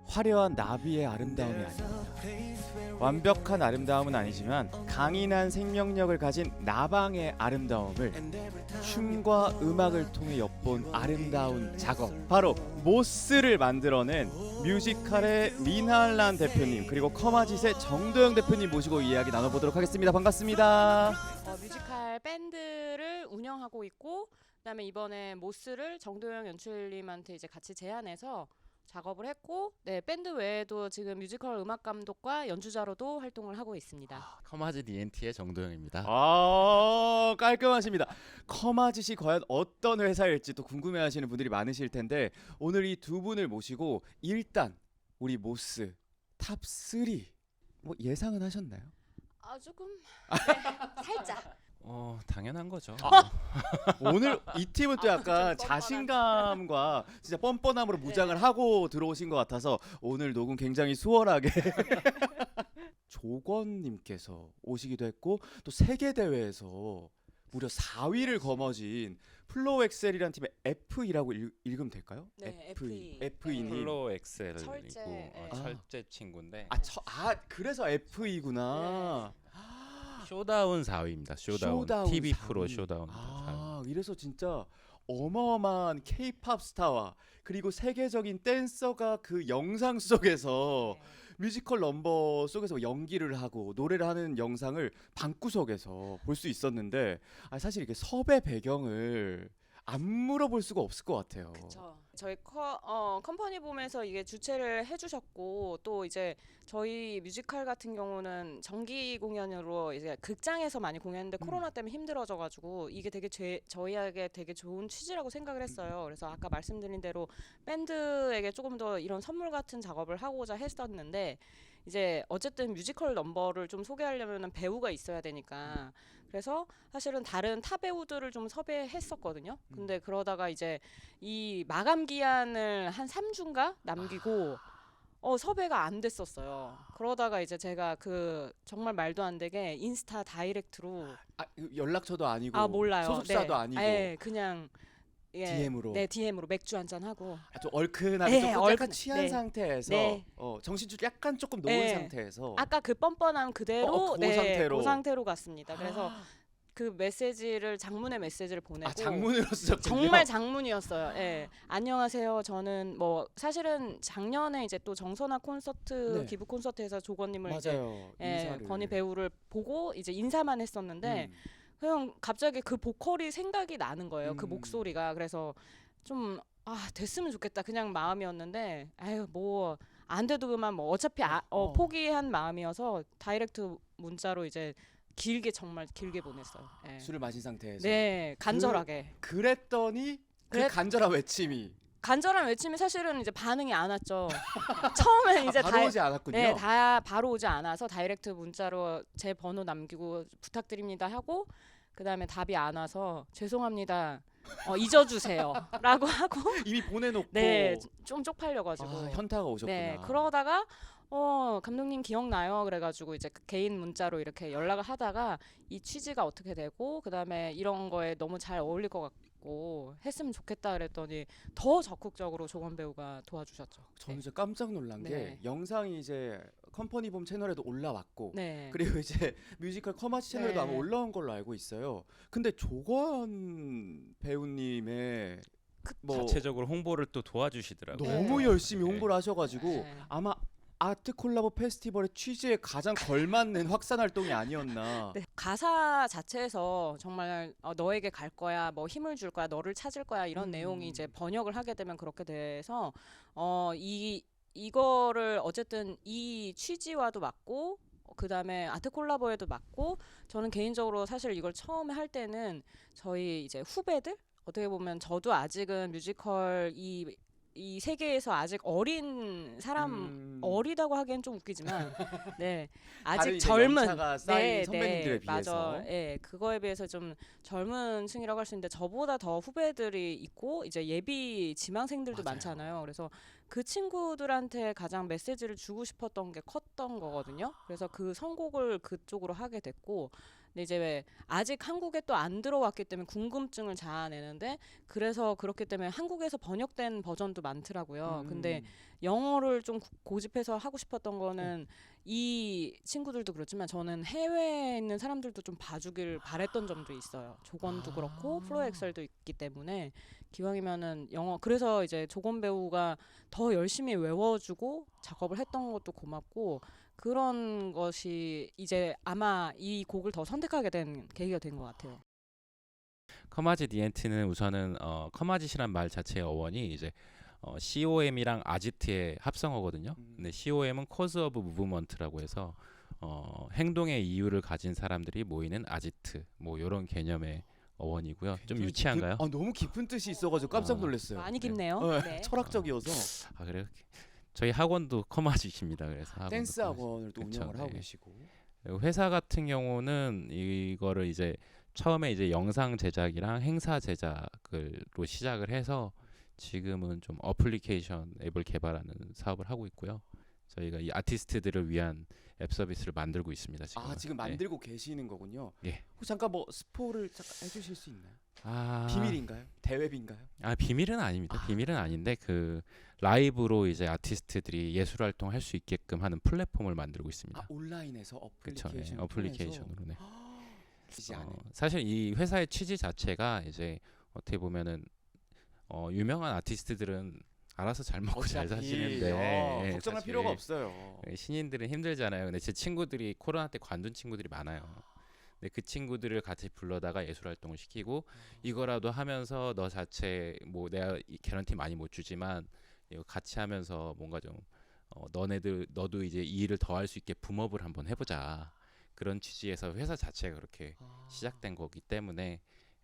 화려한 나비의 아름다움이 아닙니다. 완벽한 아름다움은 아니지만 강인한 생명력을 가진 나방의 아름다움을 춤과 음악을 통해 엿본 아름다운 작업, 바로 모스를 만들어낸 뮤지컬의 리나알란 대표님, 그리고 커마짓의 정도영 대표님 모시고 이야기 나눠보도록 하겠습니다. 반갑습니다. 뮤지컬 밴드를 운영하고 있고, 그다음에 이번에 모스를 정도영 연출님한테 이제 같이 제안해서 작업을 했고, 네, 밴드 외에도 지금 뮤지컬 음악 감독과 연주자로도 활동을 하고 있습니다. 커마짓 ENT의 정도영입니다. 깔끔하십니다. 커마짓이 과연 어떤 회사일지 또 궁금해하시는 분들이 많으실 텐데, 오늘 이 두 분을 모시고 일단 우리 모스 탑 3 뭐 예상은 하셨나요? 조금 네, 살짝. 당연한 거죠. 오늘 이 팀은 또 약간 좀 뻔뻔한. 자신감과 진짜 뻔뻔함으로 무장을 네. 하고 들어오신 것 같아서 오늘 녹음 굉장히 수월하게 조건님께서 오시기도 했고, 또 세계 대회에서 무려 4위를 거머쥔 플로우 엑셀이라는 팀의 FE라고 읽으면 될까요? 네, FE. FE. FE님. 플로 엑셀이고 철제, 네. 철제 친구인데 그래서 FE구나. 쇼다운 4위입니다. 쇼다운 TV 4위. 프로 쇼다운 4위. 이래서 진짜 어마어마한 K-팝 스타와 그리고 세계적인 댄서가 그 영상 속에서 뮤지컬 넘버 속에서 연기를 하고 노래를 하는 영상을 방구석에서 볼 수 있었는데, 사실 이게 섭외 배경을 안 물어볼 수가 없을 것 같아요. 그렇죠. 저희 컴퍼니 봄에서 이게 주최를 해주셨고, 또 이제 저희 뮤지컬 같은 경우는 정기 공연으로 이제 극장에서 많이 공연했는데 코로나 때문에 힘들어져가지고 이게 되게 저희에게 되게 좋은 취지라고 생각을 했어요. 그래서 아까 말씀드린 대로 밴드에게 조금 더 이런 선물 같은 작업을 하고자 했었는데, 이제 어쨌든 뮤지컬 넘버를 좀 소개하려면 배우가 있어야 되니까, 그래서 사실은 다른 타 배우들을 좀 섭외했었거든요. 근데 그러다가 이제 이 마감 기한을 한 3주인가 남기고 섭외가 안 됐었어요. 그러다가 이제 제가 그 정말 말도 안 되게 인스타 다이렉트로 연락처도 아니고 몰라요. 소속사도 네. 아니고 그냥 DM으로. 네, DM으로 맥주 한잔 하고. 좀 얼큰하게 네, 조금 얼큰. 약간 취한 네. 상태에서 네. 정신줄 약간 조금 놓은 네. 상태에서 아까 그 뻔뻔함 그대로 그 상태로 갔습니다. 그래서 그 메시지를 장문의 메시지를 보내고 장문으로 쓰셨군요. 정말 장문이었어요. 예. 안녕하세요. 저는 뭐 사실은 작년에 이제 또 정선아 콘서트 네. 기부 콘서트에서 조건님을 이제 맞아요. 인사를. 건희 배우를 보고 이제 인사만 했었는데 그냥 갑자기 그 보컬이 생각이 나는 거예요. 그 목소리가. 그래서 좀 됐으면 좋겠다 그냥 마음이었는데, 뭐 안 돼도 그만 뭐 어차피 포기한 마음이어서 다이렉트 문자로 이제 정말 길게 보냈어요. 예. 술을 마신 상태에서. 네, 간절하게. 그랬더니 그 간절한 외침이 간절한 외침이 사실은 이제 반응이 안 왔죠. 처음엔 이제 바로 오지 않았군요. 네, 다 바로 오지 않아서 다이렉트 문자로 제 번호 남기고 부탁드립니다 하고, 그다음에 답이 안 와서 죄송합니다. 잊어주세요라고 하고 이미 보내놓고. 네, 좀 쪽팔려가지고 현타가 오셨구나. 네, 그러다가 감독님 기억나요? 그래가지고 이제 그 개인 문자로 이렇게 연락을 하다가 이 취지가 어떻게 되고, 그다음에 이런 거에 너무 잘 어울릴 것 같고 했으면 좋겠다 그랬더니 더 적극적으로 조건 배우가 도와주셨죠. 저는 진짜 깜짝 놀란 게 네. 영상이 이제 컴퍼니 봄 채널에도 올라왔고, 네. 그리고 이제 뮤지컬 커마치 채널에도 네. 아마 올라온 걸로 알고 있어요. 근데 조건 배우님의 자체적으로 홍보를 또 도와주시더라고요. 너무 네. 열심히 홍보를 하셔가지고 네. 아마 아트 콜라보 페스티벌의 취지에 가장 걸맞는 확산 활동이 아니었나. 네. 가사 자체에서 정말 너에게 갈 거야, 뭐 힘을 줄 거야, 너를 찾을 거야 이런 내용이 이제 번역을 하게 되면 그렇게 돼서 이거를 어쨌든 이 취지와도 맞고, 그다음에 아트 콜라보에도 맞고, 저는 개인적으로 사실 이걸 처음에 할 때는 저희 이제 후배들, 어떻게 보면 저도 아직은 뮤지컬 이 세계에서 아직 어린 사람, 어리다고 하기엔 좀 웃기지만 네, 아직 젊은 선배님들에 비해서. 맞아. 그거에 비해서 좀 젊은 층이라고 할 수 있는데, 저보다 더 후배들이 있고 이제 예비 지망생들도 맞아요. 많잖아요. 그래서 그 친구들한테 가장 메시지를 주고 싶었던 게 컸던 거거든요. 그래서 그 선곡을 그쪽으로 하게 됐고, 근데 이제 왜 아직 한국에 또 안 들어왔기 때문에 궁금증을 자아내는데 그래서 그렇기 때문에 한국에서 번역된 버전도 많더라고요. 근데 영어를 좀 고집해서 하고 싶었던 거는 이 친구들도 그렇지만 저는 해외에 있는 사람들도 좀 봐주길 바랬던 점도 있어요. 조건도 그렇고 플로어 엑셀도 있기 때문에 기왕이면은 영어 그래서 이제 조건 배우가 더 열심히 외워주고 작업을 했던 것도 고맙고 그런 것이 이제 아마 이 곡을 더 선택하게 된 계기가 된 것 같아요. 커마짓 니엔티는 우선은 커마짓이란 말 자체의 어원이 이제 COM이랑 아지트의 합성어거든요. 근데 COM은 cause of movement라고 해서 행동의 이유를 가진 사람들이 모이는 아지트 뭐 이런 개념의 어원이고요. 좀 유치한가요? 너무 깊은 뜻이 있어가지고 깜짝 놀랐어요. 많이 깊네요. 네. 철학적이어서. 아 그래요? 저희 학원도 커마짓입니다. 그래서 학원도 댄스 커마짓. 학원을 또 그쵸, 운영을 하고 네. 계시고. 회사 같은 경우는 이거를 이제 처음에 이제 영상 제작이랑 행사 제작으로 시작을 해서 지금은 좀 어플리케이션 앱을 개발하는 사업을 하고 있고요. 저희가 이 아티스트들을 위한 앱 서비스를 만들고 있습니다. 지금. 지금 만들고 계시는 거군요. 예. 혹시 잠깐 뭐 스포를 잠깐 해주실 수 있나요? 아, 비밀인가요? 대웹인가요? 비밀은 아닙니다. 비밀은 아닌데 그 라이브로 이제 아티스트들이 예술 활동을 할 수 있게끔 하는 플랫폼을 만들고 있습니다. 온라인에서 그렇죠. 어플리케이션. 어플리케이션으로. 네. 쓰지 않아요. 사실 이 회사의 취지 자체가 이제 어떻게 보면은 유명한 아티스트들은 알아서 잘 먹고 잘 사시는데 예, 걱정할 사실 필요가 없어요. 신인들은 힘들잖아요. 근데 제 친구들이 코로나 때 관둔 친구들이 많아요. 근데 그 친구들을 같이 불러다가 예술 활동을 시키고 이거라도 하면서 너 자체 뭐 내가 개런티 많이 못 주지만 이거 같이 하면서 뭔가 좀 너도 이제 이 일을 더 할 수 있게 붐업을 한번 해보자. 그런 취지에서 회사 자체가 그렇게 시작된 거기 때문에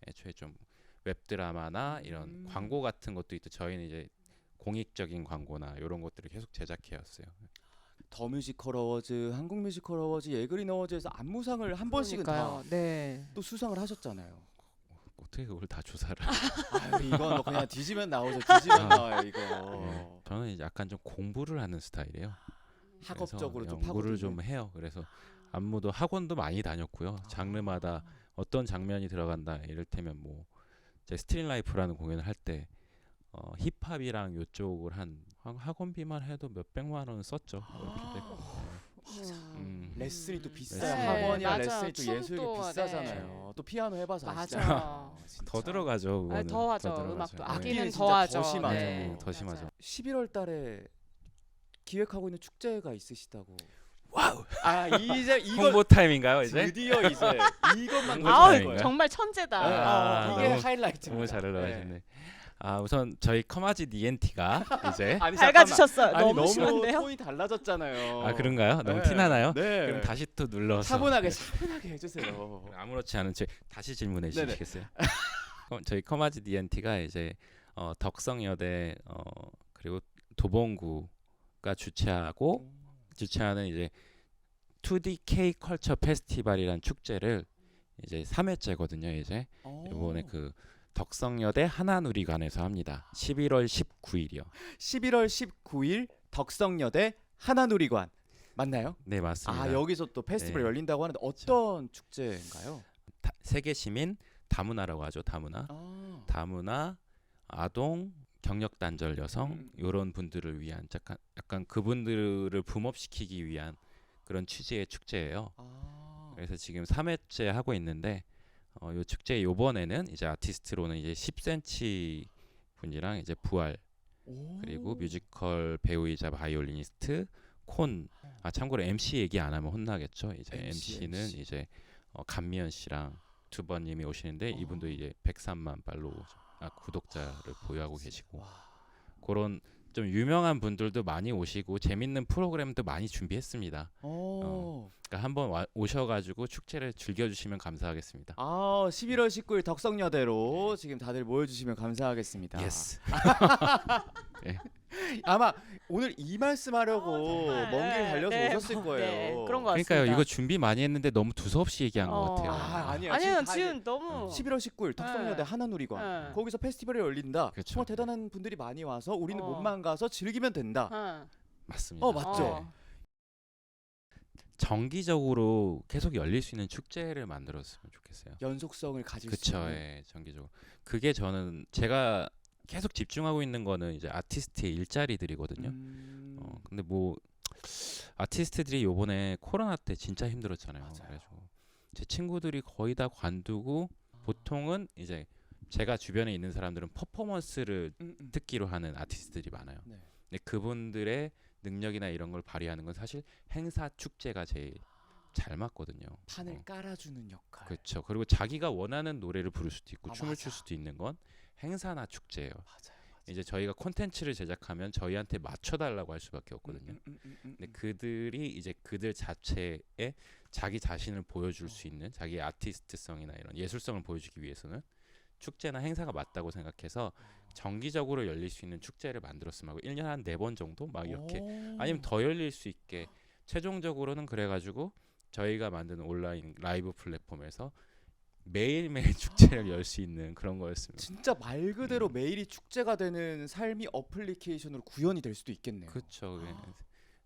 애초에 좀 웹드라마나 이런 광고 같은 것도 있고 저희는 이제 공익적인 광고나 이런 것들을 계속 제작해 왔어요. 더 뮤지컬 어워즈, 한국 뮤지컬 어워즈, 예그린 어워즈에서 안무상을 한 번씩은 다 네. 또 수상을 하셨잖아요. 어떻게 그걸 다 조사를? 이건 뭐 그냥 뒤지면 나오죠. 뒤지면 나와요 이거. 네, 저는 이제 약간 좀 공부를 하는 스타일이에요. 학업적으로 좀 연구를 파고들고. 좀 해요. 그래서 안무도 학원도 많이 다녔고요. 장르마다 어떤 장면이 들어간다. 이를테면 뭐 제 스트릿 라이프라는 공연을 할 때 힙합이랑 요쪽을 한 학원비만 해도 몇 백만 원 썼죠. 레슨이 또 비싸요. 네, 학원이랑 맞아요. 레슨이 또 예술이 춤도, 비싸잖아요. 또 피아노 해봐서 맞아요. 아시잖아요. 더 들어가죠. 그거는. 더 하죠. 들어가죠. 음악도 네. 악기는 진짜 더 하죠. 더 심하죠. 네. 더 심하죠. 11월 달에 기획하고 있는 축제가 있으시다고. 와우. 이제 이거 홍보 타임인가요 이제? 드디어 이제 이것만 홍보 아우 타임인가요? 정말 천재다. 네. 이게 너무- 하이라이트입니다. 너무 잘 네. 올라가셨네. 우선 저희 커마짓 ENT가 이제 아니 밝아지셨어요. 잠깐만. 너무 심한데요? 톤이 달라졌잖아요. 그런가요? 너무 네. 티나나요? 네. 그럼 다시 또 눌러서 차분하게 네. 차분하게 해주세요. 아무렇지 않은 채 다시 질문해 네네. 주시겠어요? 저희 커마짓 ENT가 이제 덕성여대 그리고 도봉구가 주최하는 이제 2D K 컬처 페스티벌이란 축제를 이제 3회째거든요. 이제 이번에 그 덕성여대 하나누리관에서 합니다. 11월 19일이요. 11월 19일 덕성여대 하나누리관 맞나요? 네 맞습니다. 여기서 또 페스티벌 네. 열린다고 하는데 어떤 축제인가요? 세계 시민 다문화라고 하죠. 다문화. 다문화, 아동, 경력 단절 여성 이런 분들을 위한 약간 그분들을 붐업시키기 위한 그런 취지의 축제예요. 그래서 지금 3회째 하고 있는데 요 축제 요번에는 이제 아티스트로는 이제 10cm 분이랑 이제 부활 그리고 뮤지컬 배우이자 바이올리니스트 콘. 참고로 MC 얘기 안 하면 혼나겠죠. 이제 MC는 이제 감미연 씨랑 두번님이 오시는데 이분도 이제 103만 구독자를 보유하고 계시고 그런 좀 유명한 분들도 많이 오시고 재밌는 프로그램도 많이 준비했습니다. 그러니까 한번 오셔가지고 축제를 즐겨주시면 감사하겠습니다. 11월 19일 덕성여대로 지금 다들 모여주시면 감사하겠습니다. 예스. 아마 오늘 이 말씀하려고 정말. 먼 길 달려서 네, 오셨을 거예요. 그런 것 같습니다. 그러니까요. 이거 준비 많이 했는데 너무 두서없이 얘기한 것 같아요. 아니에요. 아니요 다 지금 너무 11월 19일 덕성여대 네. 하나누리관 네. 거기서 페스티벌이 열린다. 그렇죠. 정말 대단한 분들이 많이 와서 우리는 어. 몸만 가서 즐기면 된다. 맞습니다. 맞죠? 정기적으로 계속 열릴 수 있는 축제를 만들었으면 좋겠어요. 연속성을 가질 수 그쵸, 있는. 예, 정기적으로. 그게 저는 제가 계속 집중하고 있는 거는 이제 아티스트의 일자리들이거든요. 근데 뭐 아티스트들이 요번에 코로나 때 진짜 힘들었잖아요. 맞아요. 그래가지고 제 친구들이 거의 다 관두고 보통은 이제 제가 주변에 있는 사람들은 퍼포먼스를 특기로 하는 아티스트들이 많아요. 네. 근데 그분들의 능력이나 이런 걸 발휘하는 건 사실 행사 축제가 제일 잘 맞거든요. 판을 깔아주는 역할. 그렇죠. 그리고 자기가 원하는 노래를 부를 수도 있고 춤을 맞아. 출 수도 있는 건 행사나 축제예요. 맞아요. 이제 저희가 콘텐츠를 제작하면 저희한테 맞춰달라고 할 수밖에 없거든요. 근데 그들이 이제 그들 자체의 자기 자신을 보여줄 수 있는 자기의 아티스트성이나 이런 예술성을 보여주기 위해서는 축제나 행사가 맞다고 생각해서 정기적으로 열릴 수 있는 축제를 만들었으면 하고 1년에 한 4번 정도 막 이렇게 아니면 더 열릴 수 있게 최종적으로는 그래가지고 저희가 만든 온라인 라이브 플랫폼에서 매일매일 축제를 열 수 있는 그런 거였으면. 진짜 말 그대로 매일이 축제가 되는 삶이 어플리케이션으로 구현이 될 수도 있겠네요. 그렇죠.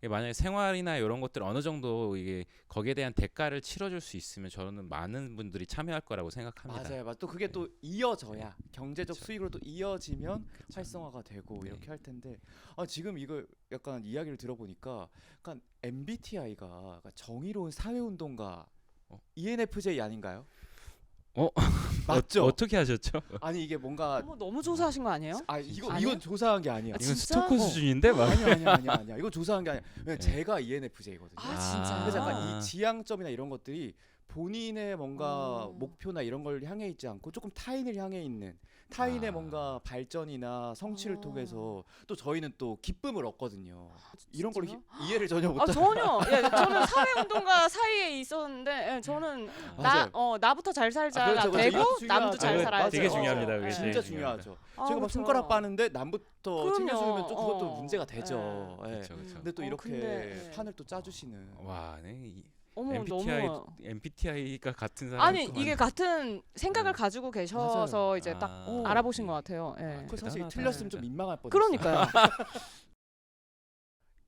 만약에 생활이나 이런 것들 어느 정도 이게 거기에 대한 대가를 치러줄 수 있으면 저는 많은 분들이 참여할 거라고 생각합니다. 맞아요. 또 그게 또 이어져야 경제적 그쵸. 수익으로 또 이어지면 그쵸. 활성화가 되고 네. 이렇게 할 텐데 지금 이거 약간 이야기를 들어보니까 약간 MBTI가 정의로운 사회운동가 ENFJ 아닌가요? 맞죠? 어떻게 하셨죠? 아니 이게 뭔가 너무 조사하신 거 아니에요? 이건 아니에요? 조사한 게 아니야. 이건 진짜? 스토커 수준인데 막. 아니야. 이건 조사한 게 아니야. 왜냐면 네. 제가 ENFJ거든요. 아, 진짜요? 그래서 약간 이 지향점이나 이런 것들이 본인의 뭔가 목표나 이런 걸 향해 있지 않고 조금 타인을 향해 있는 타인의 뭔가 발전이나 성취를 통해서 또 저희는 또 기쁨을 얻거든요. 이런 걸 진짜요? 이해를 전혀 아 못하는. 전혀. 예, 저는 사회운동가 사이에 있었는데 예, 저는 맞아요. 나부터 잘 살자가 그렇죠. 되고 이것도 남도 잘 중요하죠. 살아야죠. 되게 중요합니다. 그게 예. 제일 진짜 중요합니다. 중요하죠. 아, 제가 막 그렇죠. 손가락 빠는데 남부터 그럼요. 챙겨주면 좀 그것도 문제가 되죠. 예. 그렇죠, 그렇죠. 근데 또 이렇게 근데, 판을 또 짜주시는. 와, 네. 어머 MBTI가 같은 사람. 아니 이게 같은 생각을 가지고 계셔서 맞아요. 이제 딱 아, 알아보신 것 같아요. 예. 그 사실 대단하다, 틀렸으면 좀 진짜. 민망할 뻔했어요. 그러니까요.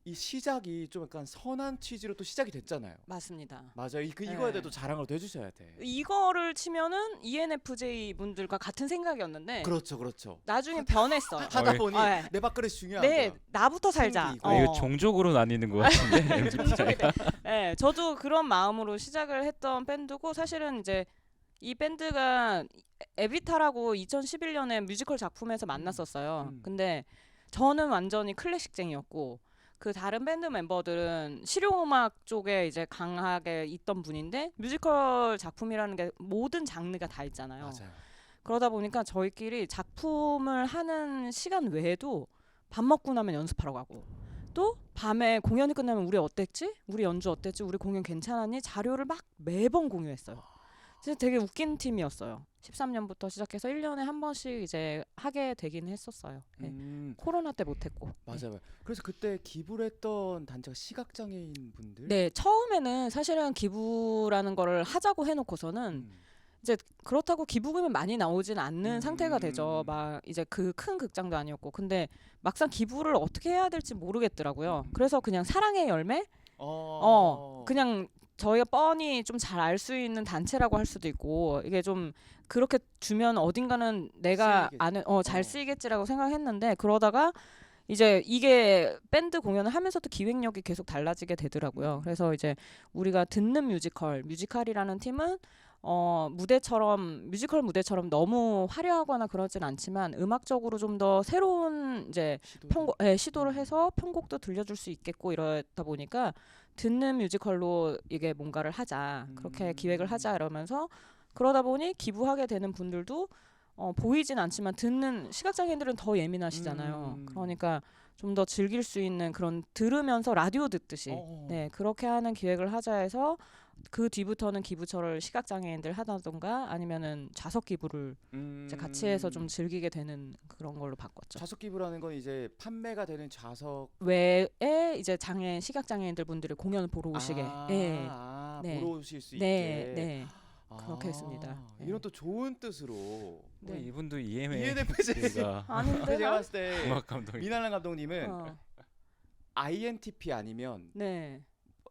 이 시작이 좀 약간 선한 취지로 또 시작이 됐잖아요. 맞습니다. 맞아요. 이거에 네. 대해서 자랑을 더 해주셔야 돼. 이거를 치면은 ENFJ 분들과 같은 생각이었는데 그렇죠. 나중에 변했어요. 하다 어이. 보니 네. 내 밥그릇이 중요한 네, 거야. 나부터 살자. 생기고. 이거 종족으로 나뉘는 것 같은데 MBTI가. 네, 저도 그런 마음으로 시작을 했던 밴드고 사실은 이제 이 밴드가 에비타라고 2011년에 뮤지컬 작품에서 만났었어요. 근데 저는 완전히 클래식쟁이였고 그 다른 밴드 멤버들은 실용음악 쪽에 이제 강하게 있던 분인데 뮤지컬 작품이라는 게 모든 장르가 다 있잖아요. 맞아요. 그러다 보니까 저희끼리 작품을 하는 시간 외에도 밥 먹고 나면 연습하러 가고 또 밤에 공연이 끝나면 우리 어땠지? 우리 연주 어땠지? 우리 공연 괜찮았니? 자료를 막 매번 공유했어요. 진짜 되게 웃긴 팀이었어요. 13년부터 시작해서 1년에 한 번씩 이제 하게 되긴 했었어요. 네. 코로나 때 못했고. 맞아요. 그래서 그때 기부를 했던 단체가 시각장애인 분들. 네, 처음에는 사실은 기부라는 거를 하자고 해놓고서는 이제 그렇다고 기부금이 많이 나오진 않는 상태가 되죠. 막 이제 그 큰 극장도 아니었고. 근데 막상 기부를 어떻게 해야 될지 모르겠더라고요. 그래서 그냥 사랑의 열매? 그냥 저희가 뻔히 좀 잘 알 수 있는 단체라고 할 수도 있고 이게 좀 그렇게 주면 어딘가는 내가 아는 잘 쓰이겠지라고 생각했는데 그러다가 이제 이게 밴드 공연을 하면서도 기획력이 계속 달라지게 되더라고요. 그래서 이제 우리가 듣는 뮤지컬이라는 팀은 뮤지컬 무대처럼 너무 화려하거나 그러진 않지만 음악적으로 좀 더 새로운 이제 시도를 해서 편곡도 들려줄 수 있겠고 이러다 보니까 듣는 뮤지컬로 이게 뭔가를 하자 그렇게 기획을 하자 이러면서 그러다 보니 기부하게 되는 분들도 보이진 않지만 듣는 시각장애인들은 더 예민하시잖아요. 그러니까 좀 더 즐길 수 있는 그런 들으면서 라디오 듣듯이 네 그렇게 하는 기획을 하자 해서 그 뒤부터는 기부처를 시각장애인들 하다던가 아니면은 좌석 기부를 이제 같이 해서 좀 즐기게 되는 그런 걸로 바꿨죠. 좌석 기부라는 건 이제 판매가 되는 좌석 외에 이제 시각장애인들 분들이 공연을 보러 오시게. 네. 보러 오실 수 네, 있게. 네. 그렇게 했습니다. 이런 또 좋은 뜻으로 네. 이분도 ENFJ가 아닌데 제가 봤을 때 음악 감독이. 민하란 감독님은 INTP 아니면 네.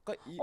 그러니까 이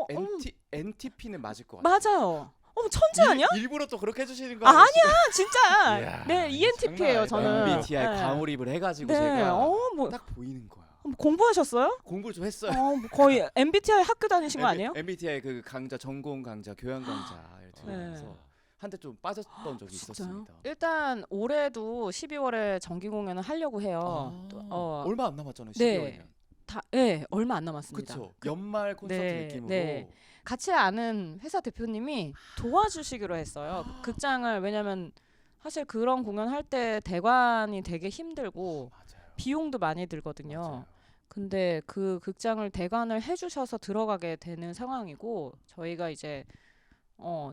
NTP는 맞을 것 같아요. 맞아요. 천재 아니야? 일부러 또 그렇게 해주시는 거 아, 아니에요? 아니야 진짜. 이야, 네 ENTP예요 장난 아니다. 저는. MBTI 네. 과몰입을 해가지고 네. 제가 뭐 딱 보이는 거야. 공부하셨어요? 공부를 좀 했어요. 뭐 거의 MBTI 학교 다니신 거 아니에요? MBTI 그 강좌, 전공 강좌, 교양 강좌를 들으면서 네. 한때 좀 빠졌던 적이 진짜요? 있었습니다. 일단 올해도 12월에 정기 공연을 하려고 해요. 아, 또, 얼마 안 남았잖아요. 네. 12월이면. 네, 얼마 안 남았습니다. 그렇죠. 연말 콘서트 네, 느낌으로. 네. 같이 아는 회사 대표님이 도와주시기로 했어요. 극장을 왜냐면 사실 그런 공연 할 때 대관이 되게 힘들고 맞아요. 비용도 많이 들거든요. 맞아요. 근데 그 극장을 대관을 해주셔서 들어가게 되는 상황이고 저희가 이제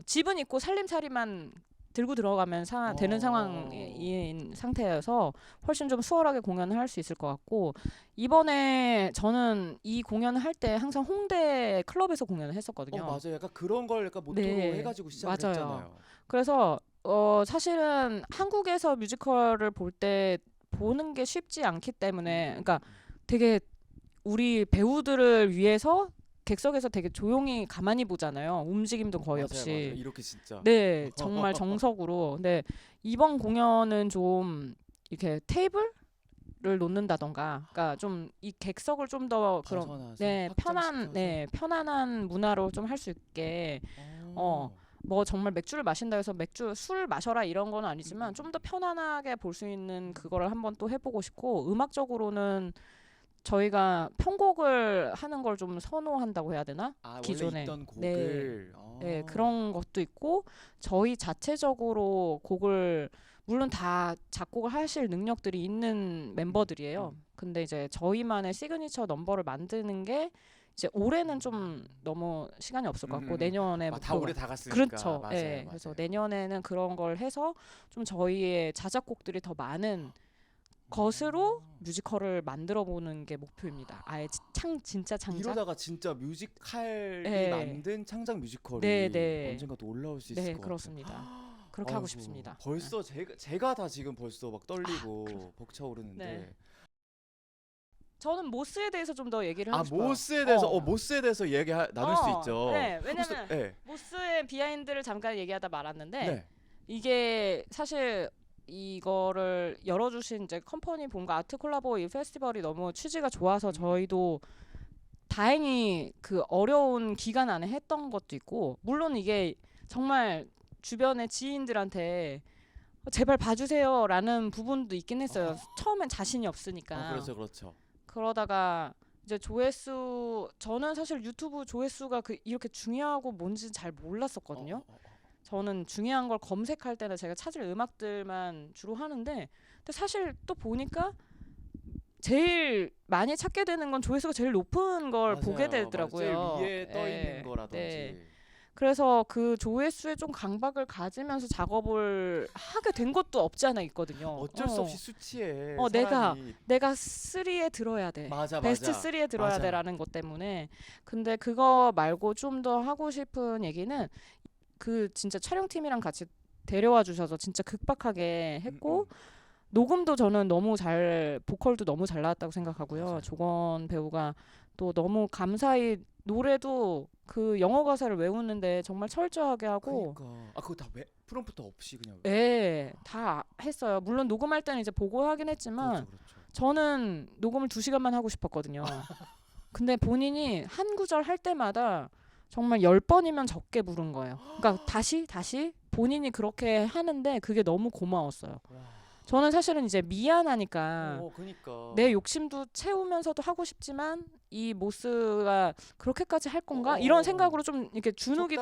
집은 있고 살림살이만 들고 들어가면 되는 상황인 상태여서 훨씬 좀 수월하게 공연을 할 수 있을 것 같고 이번에 저는 이 공연을 할 때 항상 홍대 클럽에서 공연을 했었거든요. 맞아요. 약간 그런 걸 약간 모토로 네, 해가지고 시작을 맞아요. 했잖아요. 그래서 사실은 한국에서 뮤지컬을 볼 때 보는 게 쉽지 않기 때문에 그러니까 되게 우리 배우들을 위해서 객석에서 되게 조용히 가만히 보잖아요. 움직임도 거의 맞아요, 없이. 맞아요. 이렇게 진짜. 네, 정말 정석으로. 근데 이번 공연은 좀 이렇게 테이블을 놓는다던가, 그러니까 좀 이 객석을 좀 더 그런 벗어나서 네 확장시켜서. 편안한 문화로 좀 할 수 있게 뭐 정말 맥주를 마신다 해서 술 마셔라 이런 건 아니지만 좀 더 편안하게 볼 수 있는 그거를 한번 또 해보고 싶고 음악적으로는 저희가 편곡을 하는 걸 좀 선호한다고 해야 되나? 원래 기존에. 있던 곡을. 네, 그런 것도 있고 저희 자체적으로 곡을 물론 다 작곡을 하실 능력들이 있는 멤버들이에요. 근데 이제 저희만의 시그니처 넘버를 만드는 게 이제 올해는 좀 너무 시간이 없을 것 같고 내년에 다 올해 다 갔으니까. 그렇죠. 맞아요, 예. 맞아요. 그래서 내년에는 그런 걸 해서 좀 저희의 자작곡들이 더 많은 것으로 뮤지컬을 만들어 보는 게 목표입니다. 아예 진짜 창작. 이러다가 진짜 뮤지컬이 네. 만든 창작 뮤지컬이 네. 언젠가 또 올라올 수 있을 네, 것 그렇습니다. 같아요. 그렇게 하고 아이고, 싶습니다. 벌써 제가 다 지금 벌써 막 떨리고 벅차오르는데. 네. 저는 모스에 대해서 좀 더 얘기를 하고 싶어요. 모스에 대해서 모스에 대해서 나눌 수 있죠. 네, 왜냐면 네. 모스의 비하인드를 잠깐 얘기하다 말았는데 네. 이게 사실 이거를 열어주신 이제 컴퍼니 본가 아트 콜라보 이 페스티벌이 너무 취지가 좋아서 저희도 다행히 그 어려운 기간 안에 했던 것도 있고 물론 이게 정말 주변의 지인들한테 제발 봐주세요라는 부분도 있긴 했어요. 처음엔 자신이 없으니까. 그렇죠. 그러다가 이제 조회수 저는 사실 유튜브 조회수가 이렇게 중요하고 뭔지 잘 몰랐었거든요. 저는 중요한 걸 검색할 때는 제가 찾을 음악들만 주로 하는데 근데 사실 또 보니까 제일 많이 찾게 되는 건 조회수가 제일 높은 걸 보게 되더라고요. 제일 위에 떠 있는 거라든지. 네. 그래서 그 조회수에 좀 강박을 가지면서 작업을 하게 된 것도 없지 않아 있거든요. 어쩔 수 없이 수치에 내가 3에 들어야 돼. 맞아. 베스트 3에 들어야 맞아. 돼라는 것 때문에. 근데 그거 말고 좀 더 하고 싶은 얘기는 그 진짜 촬영팀이랑 같이 데려와 주셔서 진짜 극박하게 했고 녹음도 저는 보컬도 너무 잘 나왔다고 생각하고요. 맞아요. 조건 배우가 또 너무 감사히 노래도 그 영어 가사를 외우는데 정말 철저하게 하고 그러니까. 그거 다 프롬프트 없이 그냥. 네, 다 했어요. 물론 녹음할 때는 이제 보고 하긴 했지만 그렇죠. 저는 녹음을 2시간만 하고 싶었거든요. 근데 본인이 한 구절 할 때마다 정말 10번이면 적게 부른 거예요. 그러니까 다시 본인이 그렇게 하는데 그게 너무 고마웠어요. 저는 사실은 이제 미안하니까 그러니까. 내 욕심도 채우면서도 하고 싶지만 이 모스가 그렇게까지 할 건가 이런 생각으로 좀 이렇게 주눅이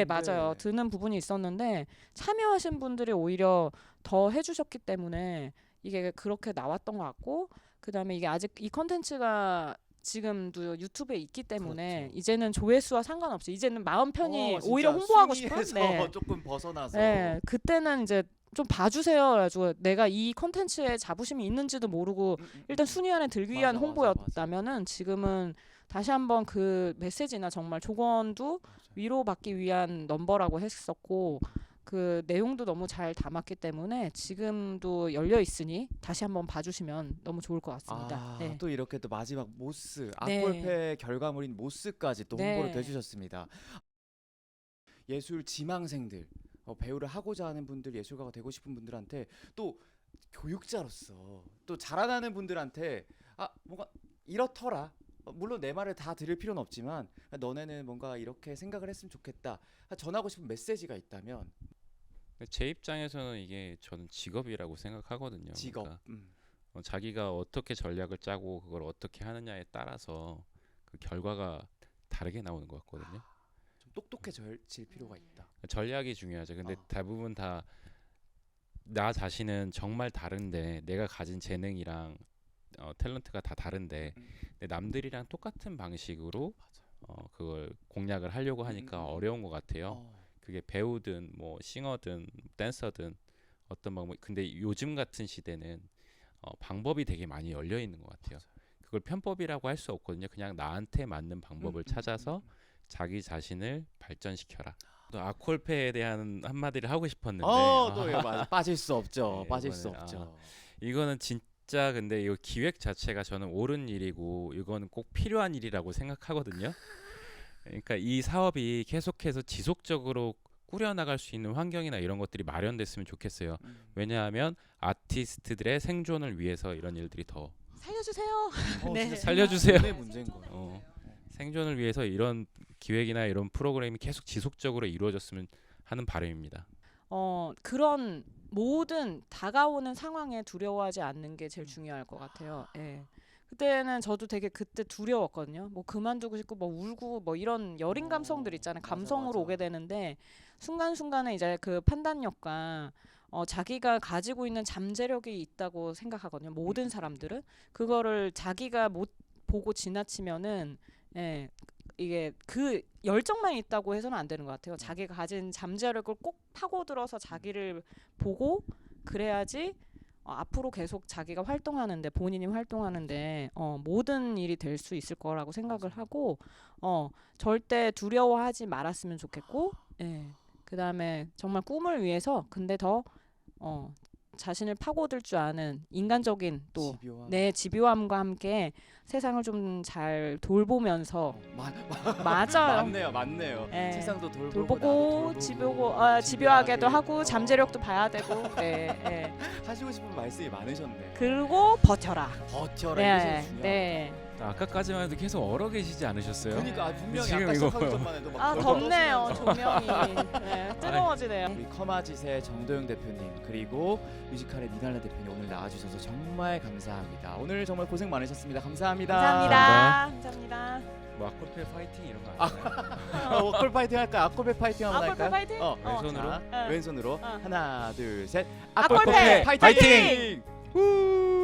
맞아요. 드는 부분이 있었는데 참여하신 분들이 오히려 더 해주셨기 때문에 이게 그렇게 나왔던 것 같고 그다음에 이게 아직 이 컨텐츠가 지금도 유튜브에 있기 때문에 그렇죠. 이제는 조회수와 상관없이 이제는 마음 편히 오히려 홍보하고 싶은 조금 벗어나서. 네, 그때는 이제 좀 봐주세요. 그래가지고 내가 이 컨텐츠에 자부심이 있는지도 모르고 일단 순위 안에 들기 위한 홍보였다면은 지금은 다시 한번 그 메시지나 정말 조건도 위로받기 위한 넘버라고 했었고 그 내용도 너무 잘 담았기 때문에 지금도 열려 있으니 다시 한번 봐주시면 너무 좋을 것 같습니다. 네. 또 이렇게 또 마지막 모스 네. 악볼페 결과물인 모스까지 또 홍보를 해주셨습니다. 예술 지망생들, 배우를 하고자 하는 분들, 예술가가 되고 싶은 분들한테 또 교육자로서 또 자라나는 분들한테 뭔가 이렇더라. 물론 내 말을 다 들을 필요는 없지만 너네는 뭔가 이렇게 생각을 했으면 좋겠다. 전하고 싶은 메시지가 있다면 제 입장에서는 이게 저는 직업이라고 생각하거든요. 직업. 그러니까 자기가 어떻게 전략을 짜고 그걸 어떻게 하느냐에 따라서 그 결과가 다르게 나오는 것 같거든요. 좀 똑똑해질 필요가 있다. 전략이 중요하죠. 근데 대부분 다 나 자신은 정말 다른데 내가 가진 재능이랑 탤런트가 다 다른데 근데 남들이랑 똑같은 방식으로 그걸 공략을 하려고 하니까 어려운 것 같아요. 그게 배우든 뭐 싱어든 댄서든 어떤 방법. 근데 요즘 같은 시대는 방법이 되게 많이 열려 있는 것 같아요. 그걸 편법이라고 할 수 없거든요. 그냥 나한테 맞는 방법을 찾아서 자기 자신을 발전시켜라. 또 아콜페에 대한 한마디를 하고 싶었는데 또 이거 맞아. 빠질 수 없죠. 네, 빠질 수 이거는, 없죠. 이거는 진짜 근데 이 기획 자체가 저는 옳은 일이고 이거는 꼭 필요한 일이라고 생각하거든요. 그러니까 이 사업이 계속해서 지속적으로 꾸려나갈 수 있는 환경이나 이런 것들이 마련됐으면 좋겠어요. 왜냐하면 아티스트들의 생존을 위해서 이런 일들이 더 살려주세요. 네. 진짜 살려주세요. 내 문제인 거예요. 생존을 위해서 이런 기획이나 이런 프로그램이 계속 지속적으로 이루어졌으면 하는 바람입니다. 그런 모든 다가오는 상황에 두려워하지 않는 게 제일 중요할 것 같아요. 예. 그때는 저도 되게 그때 두려웠거든요. 뭐 그만두고 싶고 뭐 울고 뭐 이런 여린 감성들 있잖아요. 감성으로 맞아. 오게 되는데 순간순간에 이제 그 판단력과 자기가 가지고 있는 잠재력이 있다고 생각하거든요. 모든 사람들은 그거를 자기가 못 보고 지나치면은 이게 그 열정만 있다고 해서는 안 되는 것 같아요. 자기가 가진 잠재력을 꼭 파고들어서 자기를 보고 그래야지 앞으로 계속 자기가 활동하는데 본인이 활동하는데 모든 일이 될 수 있을 거라고 생각을 하고 절대 두려워하지 말았으면 좋겠고 그다음에 정말 꿈을 위해서 근데 더 자신을 파고들 줄 아는 인간적인 또 내 집요함과 함께 세상을 좀 잘 돌보면서 맞아요. 맞네요. 예. 세상도 돌보고 집요하게도 하고 잠재력도 봐야 되고 하시고 싶은 말씀이 많으셨네. 그리고 버텨라. 버텨라. 네, 이게 네. 아까까지만 해도 계속 얼어 계시지 않으셨어요? 그러니까 분명히 지금 아까 이거 시작하기 전만 해도 막 덥네요. 조명이 뜨거워지네요. 우리 커마짓의 정도영 대표님 그리고 뮤지컬의 미달라 대표님 오늘 나와주셔서 정말 감사합니다. 오늘 정말 고생 많으셨습니다. 감사합니다. 감사합니다. 뭐 아콜페 파이팅 이런 거 아니에요? 아콜 파이팅 할까요? 아콜페 파이팅 한번 아콜페 할까요? 파이팅? 왼손으로? 자, 왼손으로 하나 둘 셋 아콜페 파이팅! 후!